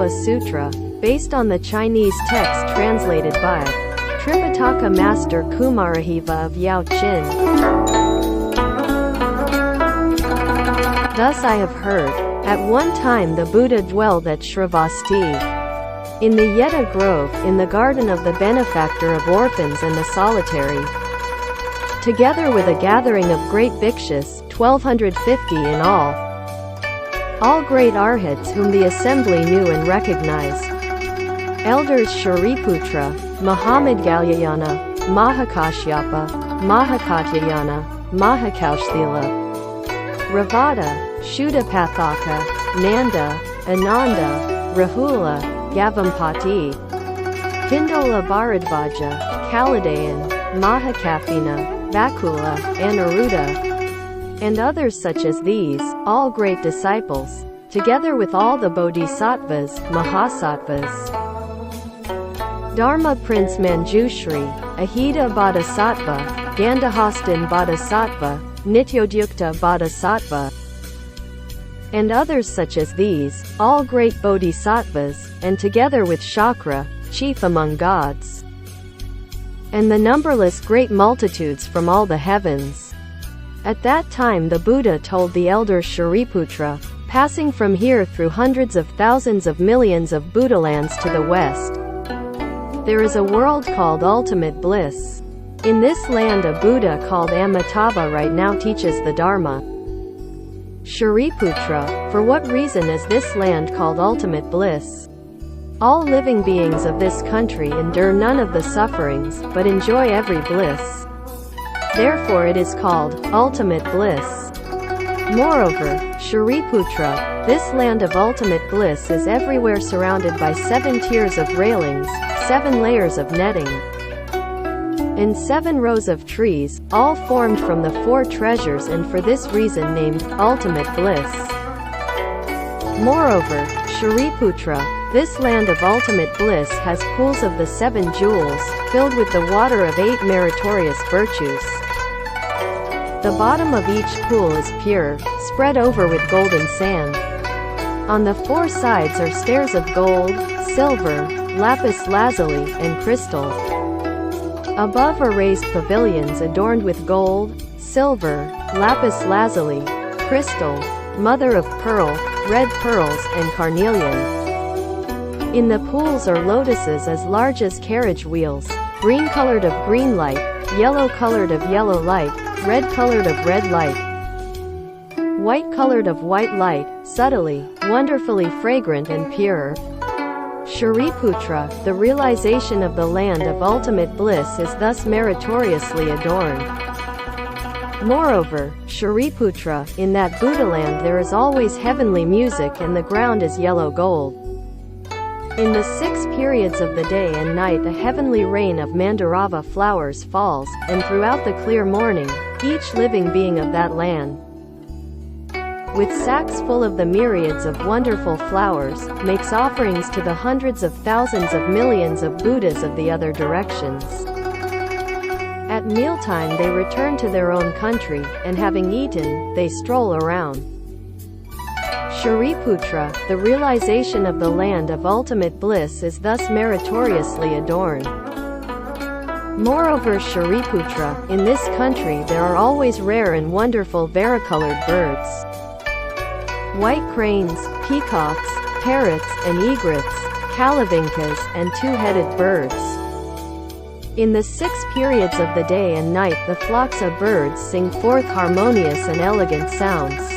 Amitabha Sutra, based on the Chinese text translated by Tripitaka Master Kumarajiva of Yao Chin. Thus I have heard, at one time the Buddha dwelled at Shravasti, in the Yeta Grove, in the garden of the benefactor of orphans and the solitary, together with a gathering of great bhikshus, 1250 in all great arhats whom the assembly knew and recognized. Elders Shariputra, Muhammad Galyayana, Mahakashyapa, Mahakatyayana, Mahakaushthila, Ravada, Shuddhapathaka, Nanda, Ananda, Rahula, Gavampati, Pindola Bharadvaja, Kaladayan, Mahakapina, Bakula, Anaruddha, and others such as these, all great disciples, together with all the bodhisattvas, mahasattvas. Dharma Prince Manjushri, Ahita Bodhisattva, Gandhahastan Bodhisattva, Nityodyukta Bodhisattva, and others such as these, all great bodhisattvas, and together with Shakra, chief among gods, and the numberless great multitudes from all the heavens. At that time the Buddha told the elder Shariputra, passing from here through hundreds of thousands of millions of Buddhalands to the west, there is a world called ultimate bliss. In this land a Buddha called Amitabha right now teaches the Dharma. Shariputra, for what reason is this land called ultimate bliss? All living beings of this country endure none of the sufferings, but enjoy every bliss. Therefore it is called ultimate bliss. Moreover, Shariputra, this land of ultimate bliss is everywhere surrounded by 7 tiers of railings, 7 layers of netting, and 7 rows of trees, all formed from the 4 treasures and for this reason named ultimate bliss. Moreover, Shariputra, this land of ultimate bliss has pools of the 7 jewels, filled with the water of 8 meritorious virtues. The bottom of each pool is pure, spread over with golden sand. On the 4 sides are stairs of gold, silver, lapis lazuli, and crystal. Above are raised pavilions adorned with gold, silver, lapis lazuli, crystal, mother of pearl, red pearls, and carnelian. In the pools are lotuses as large as carriage wheels, green-colored of green light, yellow-colored of yellow light, red-colored of red light, white-colored of white light, subtly, wonderfully fragrant and pure. Shariputra, the realization of the land of ultimate bliss is thus meritoriously adorned. Moreover, Shariputra, in that Buddhaland there is always heavenly music and the ground is yellow gold. In the 6 periods of the day and night a heavenly rain of Mandarava flowers falls, and throughout the clear morning, each living being of that land, with sacks full of the myriads of wonderful flowers, makes offerings to the hundreds of thousands of millions of Buddhas of the other directions. At mealtime they return to their own country, and having eaten, they stroll around. Shariputra, the realization of the land of ultimate bliss is thus meritoriously adorned. Moreover, Shariputra, in this country there are always rare and wonderful varicolored birds, white cranes, peacocks, parrots, and egrets, calavinkas, and 2-headed birds. In the 6 periods of the day and night the flocks of birds sing forth harmonious and elegant sounds.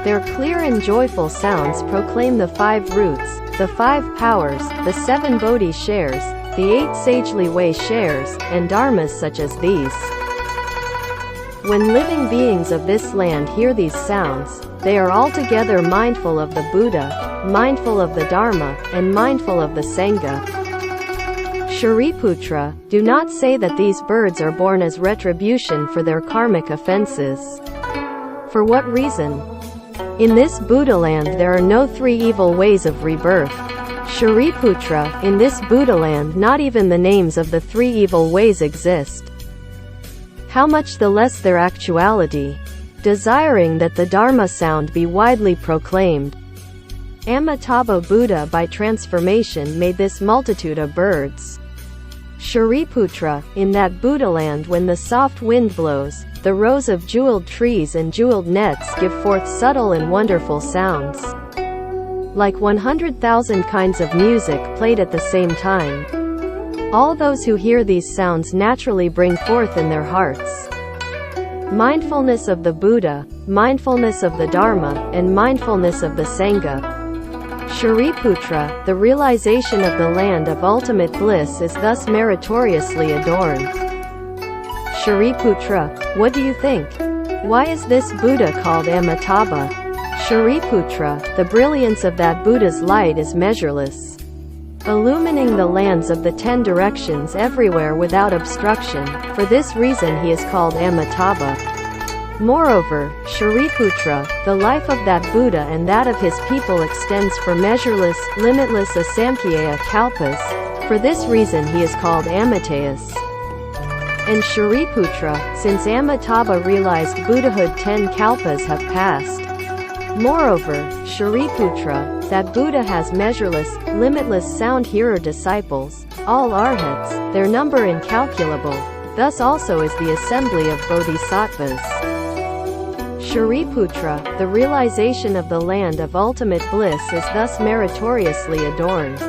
Their clear and joyful sounds proclaim the 5 roots, the 5 powers, the 7 Bodhi shares, the 8 sagely way shares, and dharmas such as these. When living beings of this land hear these sounds, they are altogether mindful of the Buddha, mindful of the Dharma, and mindful of the Sangha. Shariputra, do not say that these birds are born as retribution for their karmic offenses. For what reason? In this Buddhaland there are no 3 evil ways of rebirth. Shariputra, in this Buddhaland not even the names of the 3 evil ways exist. How much the less their actuality. Desiring that the Dharma sound be widely proclaimed, Amitabha Buddha by transformation made this multitude of birds. Shariputra, in that Buddhaland when the soft wind blows, the rows of jeweled trees and jeweled nets give forth subtle and wonderful sounds. Like 100,000 kinds of music played at the same time. All those who hear these sounds naturally bring forth in their hearts mindfulness of the Buddha, mindfulness of the Dharma, and mindfulness of the Sangha. Shariputra, the realization of the land of ultimate bliss is thus meritoriously adorned. Shariputra, what do you think? Why is this Buddha called Amitabha? Shariputra, the brilliance of that Buddha's light is measureless, illumining the lands of the 10 directions everywhere without obstruction. For this reason he is called Amitabha. Moreover, Shariputra, the life of that Buddha and that of his people extends for measureless, limitless asamkhya kalpas. For this reason he is called Amitayus. And Shariputra, since Amitabha realized Buddhahood 10 kalpas have passed. Moreover, Shariputra, that Buddha has measureless, limitless sound hearer disciples, all arhats, their number incalculable. Thus also is the assembly of bodhisattvas. Shariputra, the realization of the land of ultimate bliss is thus meritoriously adorned.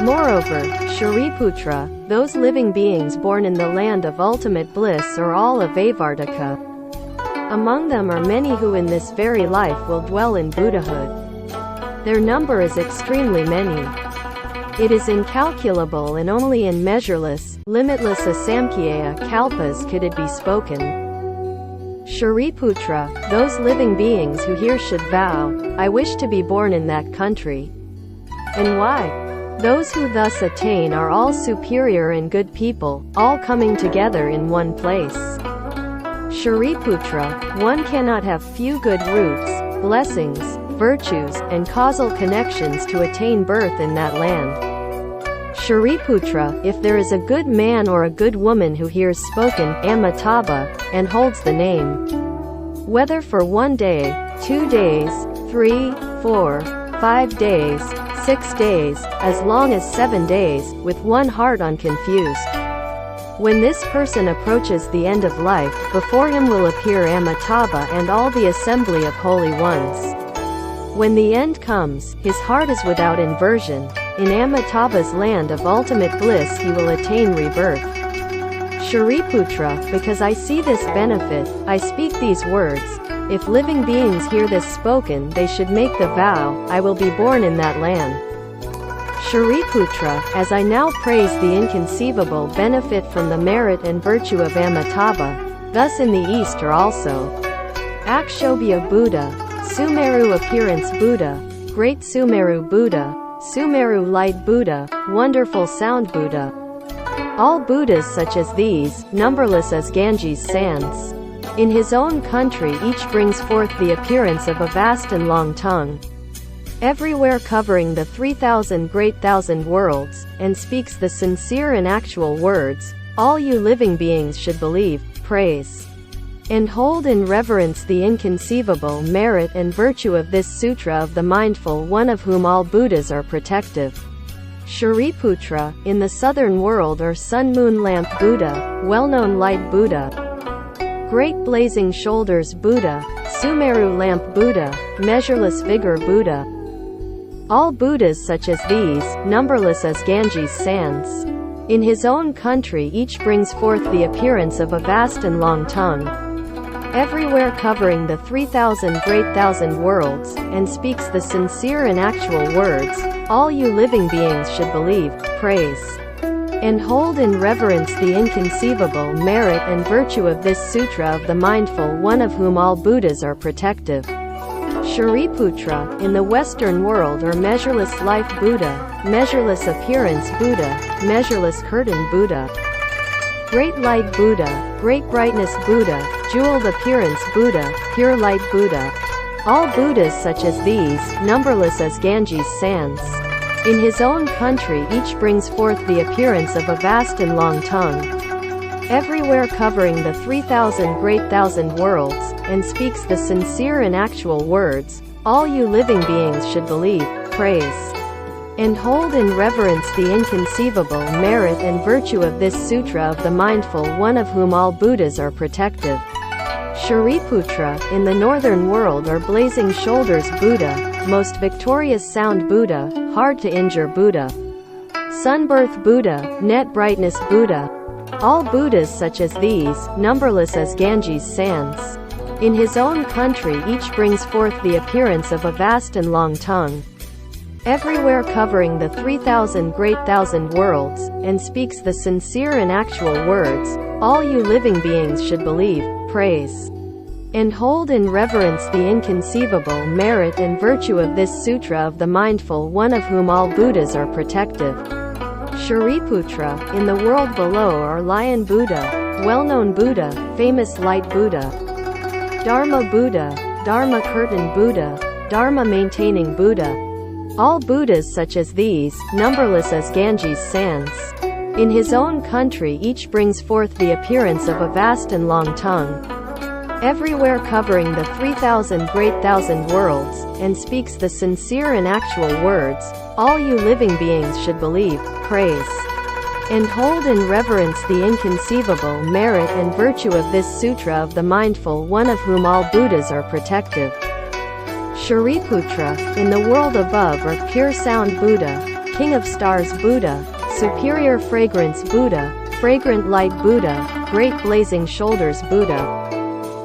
Moreover, Shariputra, those living beings born in the land of ultimate bliss are all of Avartika. Among them are many who in this very life will dwell in Buddhahood. Their number is extremely many. It is incalculable, and only in measureless, limitless asamkhya kalpas could it be spoken. Shariputra, those living beings who hear should vow, I wish to be born in that country. And why? Those who thus attain are all superior and good people, all coming together in one place. Shariputra, one cannot have few good roots, blessings, virtues, and causal connections to attain birth in that land. Shariputra, if there is a good man or a good woman who hears spoken Amitabha, and holds the name, whether for 1 day, 2 days, 3, 4, 5 days, 6 days, as long as 7 days, with one heart unconfused. When this person approaches the end of life, before him will appear Amitabha and all the assembly of holy ones. When the end comes, his heart is without inversion. In Amitabha's land of ultimate bliss he will attain rebirth. Shariputra, because I see this benefit, I speak these words. If living beings hear this spoken, they should make the vow, I will be born in that land. Shariputra, as I now praise the inconceivable benefit from the merit and virtue of Amitabha, thus in the East are also Akshobhya Buddha, Sumeru Appearance Buddha, Great Sumeru Buddha, Sumeru Light Buddha, Wonderful Sound Buddha. All Buddhas such as these, numberless as Ganges sands. In his own country each brings forth the appearance of a vast and long tongue, everywhere covering the 3,000 great thousand worlds, and speaks the sincere and actual words. All you living beings should believe, praise, and hold in reverence the inconceivable merit and virtue of this Sutra of the Mindful One of whom all Buddhas are protective. Shariputra, in the southern world are Sun Moon Lamp Buddha, well-known Light Buddha, Great Blazing Shoulders Buddha, Sumeru Lamp Buddha, Measureless Vigor Buddha. All Buddhas such as these, numberless as Ganges sands. In his own country each brings forth the appearance of a vast and long tongue, everywhere covering the 3,000 great thousand worlds, and speaks the sincere and actual words. All you living beings should believe, praise, and hold in reverence the inconceivable merit and virtue of this Sutra of the Mindful One of whom all Buddhas are protective. Shariputra, in the Western world are Measureless Life Buddha, Measureless Appearance Buddha, Measureless Curtain Buddha, Great Light Buddha, Great Brightness Buddha, Jeweled Appearance Buddha, Pure Light Buddha. All Buddhas such as these, numberless as Ganges sands. In his own country each brings forth the appearance of a vast and long tongue, everywhere covering the 3,000 great thousand worlds, and speaks the sincere and actual words. all you living beings should believe, praise, and hold in reverence the inconceivable merit and virtue of this Sutra of the Mindful One, of whom all Buddhas are protective. Shariputra, in the northern world are blazing shoulders Buddha, most victorious sound Buddha, hard to injure Buddha, sunbirth Buddha, net brightness Buddha. All Buddhas such as these, numberless as Ganges sands. In his own country each brings forth the appearance of a vast and long tongue, everywhere covering the 3,000 great thousand worlds, and speaks the sincere and actual words, all you living beings should believe, praise, and hold in reverence the inconceivable merit and virtue of this Sutra of the Mindful One, of whom all Buddhas are protective. Shariputra, in the world below are Lion Buddha, well-known Buddha, famous Light Buddha, Dharma Buddha, Dharma Curtain Buddha, Dharma Maintaining Buddha. All Buddhas such as these, numberless as Ganges sands. In his own country each brings forth the appearance of a vast and long tongue, everywhere covering the 3,000 great thousand worlds, and speaks the sincere and actual words, all you living beings should believe, praise, and hold in reverence the inconceivable merit and virtue of this Sutra of the Mindful One, of whom all Buddhas are protective. Shariputra, in the world above are pure sound Buddha, King of stars Buddha, superior fragrance Buddha, fragrant light Buddha, great blazing shoulders Buddha,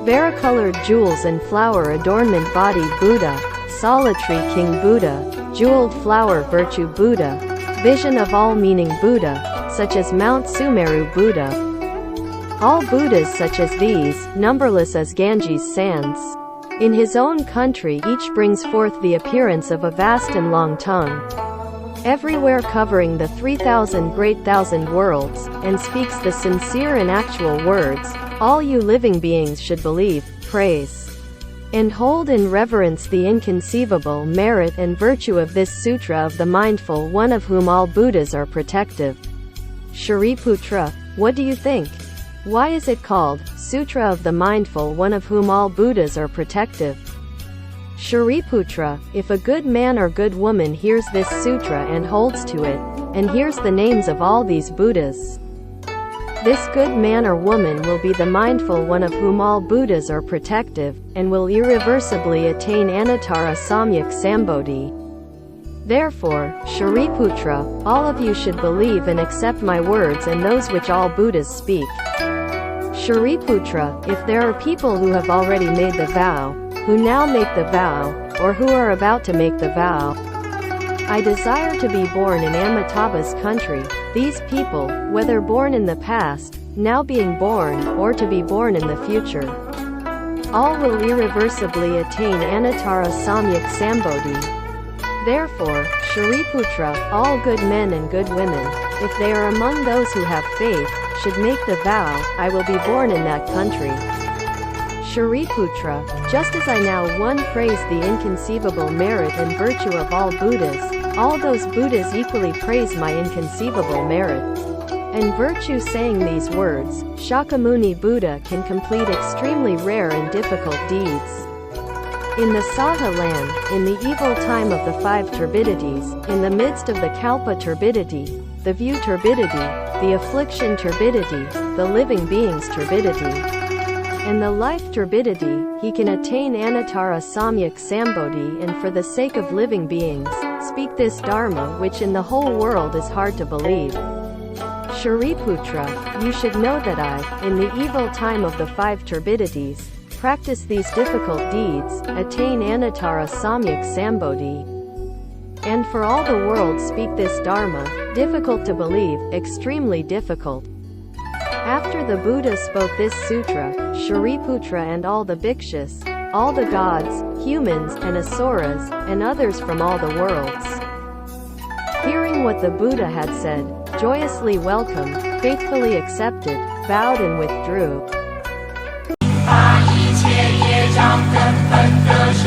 varicolored jewels and flower adornment body Buddha, solitary king Buddha, jeweled flower virtue Buddha, vision of all meaning Buddha, such as Mount Sumeru Buddha. All Buddhas such as these, numberless as Ganges sands. In his own country each brings forth the appearance of a vast and long tongue, everywhere covering the 3,000 great thousand worlds, and speaks the sincere and actual words, all you living beings should believe, praise, and hold in reverence the inconceivable merit and virtue of this Sutra of the Mindful One, of whom all Buddhas are protective. Shariputra, what do you think? Why is it called Sutra of the Mindful One, of whom all Buddhas are protective? Shariputra, if a good man or good woman hears this sutra and holds to it, and hears the names of all these Buddhas, this good man or woman will be the mindful one of whom all Buddhas are protective, and will irreversibly attain Amitabha Samyak Sambodhi. Therefore, Shariputra, all of you should believe and accept my words and those which all Buddhas speak. Shariputra, if there are people who have already made the vow, who now make the vow, or who are about to make the vow, I desire to be born in Amitabha's country. These people, whether born in the past, now being born, or to be born in the future, all will irreversibly attain Amitabha Samyak Sambodhi. Therefore, Shariputra, all good men and good women, if they are among those who have faith, should make the vow, I will be born in that country. Shariputra, just as I now one praise the inconceivable merit and virtue of all Buddhas, all those Buddhas equally praise my inconceivable merit and virtue. Saying these words, Shakyamuni Buddha can complete extremely rare and difficult deeds. In the Saha land, in the evil time of the 5 turbidities, in the midst of the Kalpa turbidity, the view turbidity, the affliction turbidity, the living beings turbidity, and the life turbidity, he can attain Amitabha Samyak Sambodhi, and for the sake of living beings, speak this Dharma which in the whole world is hard to believe. Shariputra, you should know that I, in the evil time of the 5 turbidities, practice these difficult deeds, attain Amitabha Samyak Sambodhi, and for all the world speak this Dharma, difficult to believe, extremely difficult. After the Buddha spoke this sutra, Shariputra and all the bhikshus, all the gods, humans, and asuras, and others from all the worlds, hearing what the Buddha had said, joyously welcomed, faithfully accepted, bowed and withdrew. 把一切业障根本得生